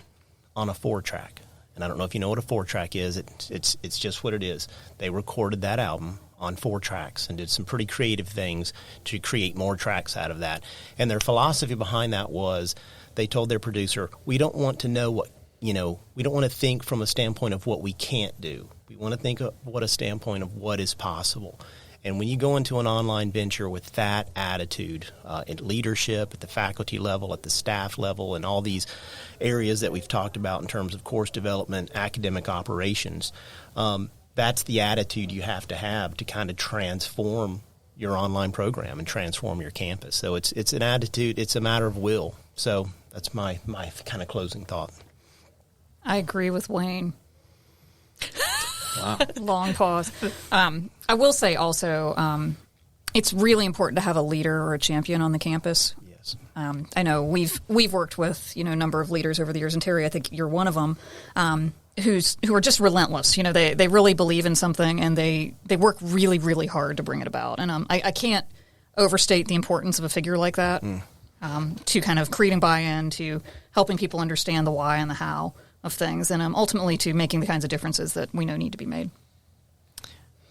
on a 4-track. And I don't know if you know what a 4-track is. It's just what it is. They recorded that album on 4 tracks and did some pretty creative things to create more tracks out of that. And their philosophy behind that was they told their producer, we don't want to know what, we don't want to think from a standpoint of what we can't do. We want to think of what a standpoint of what is possible. And when you go into an online venture with that attitude, in leadership, at the faculty level, at the staff level, and all these areas that we've talked about in terms of course development, academic operations, that's the attitude you have to kind of transform your online program and transform your campus. So it's an attitude, it's a matter of will. So that's my kind of closing thought. I agree with Wayne. Wow. Long pause. I will say also, it's really important to have a leader or a champion on the campus. Yes. I know we've worked with a number of leaders over the years, and Terri, I think you're one of them, who are just relentless. They really believe in something, and they work really, really hard to bring it about. And I can't overstate the importance of a figure like that to kind of creating buy-in, to helping people understand the why and the how of things, and ultimately to making the kinds of differences that we know need to be made.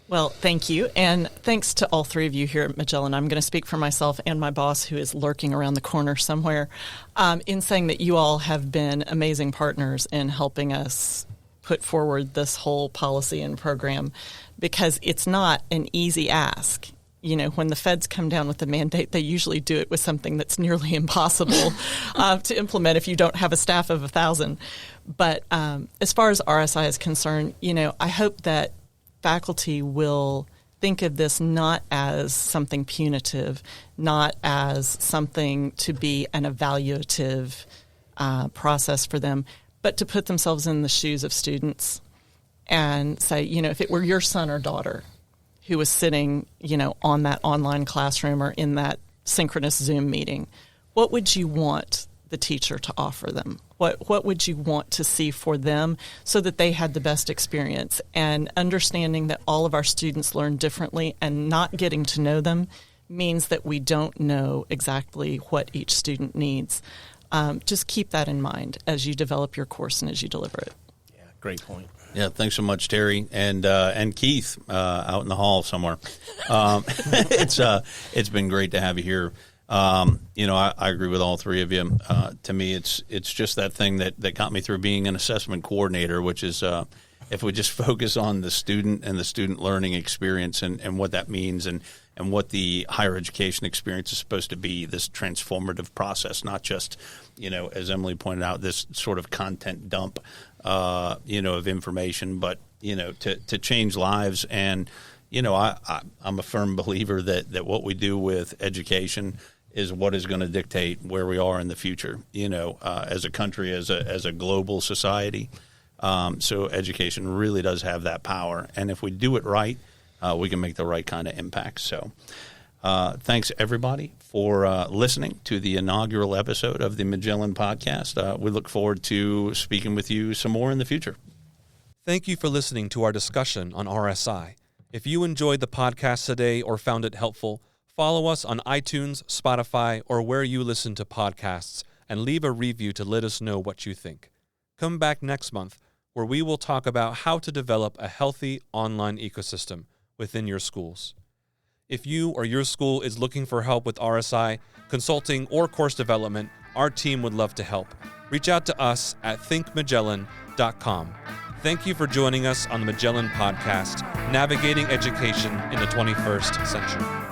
Well, thank you. And thanks to all three of you here at Magellan. I'm going to speak for myself and my boss, who is lurking around the corner somewhere, in saying that you all have been amazing partners in helping us put forward this whole policy and program, because it's not an easy ask. When the feds come down with the mandate, they usually do it with something that's nearly impossible to implement if you don't have a staff of 1,000. But as far as RSI is concerned, I hope that faculty will think of this not as something punitive, not as something to be an evaluative process for them, but to put themselves in the shoes of students and say, if it were your son or daughter who was sitting, on that online classroom or in that synchronous Zoom meeting, what would you want the teacher to offer them? What would you want to see for them so that they had the best experience? And understanding that all of our students learn differently, and not getting to know them means that we don't know exactly what each student needs. Just keep that in mind as you develop your course and as you deliver it. Yeah, great point. Yeah, thanks so much, Terri, and Keith out in the hall somewhere. It's been great to have you here. I agree with all three of you. To me, it's just that thing that got me through being an assessment coordinator, which is if we just focus on the student and the student learning experience and what that means and what the higher education experience is supposed to be, this transformative process, not just, as Emily pointed out, this sort of content dump, of information, but, to change lives. And, I'm a firm believer that what we do with education is what is going to dictate where we are in the future, as a country, as a global society. So education really does have that power. And if we do it right, we can make the right kind of impact. So thanks, everybody, for listening to the inaugural episode of the Magellan Podcast. We look forward to speaking with you some more in the future. Thank you for listening to our discussion on RSI. If you enjoyed the podcast today or found it helpful, follow us on iTunes, Spotify, or where you listen to podcasts, and leave a review to let us know what you think. Come back next month, where we will talk about how to develop a healthy online ecosystem within your schools. If you or your school is looking for help with RSI, consulting, or course development, our team would love to help. Reach out to us at thinkmagellan.com. Thank you for joining us on the Magellan Podcast, Navigating Education in the 21st Century.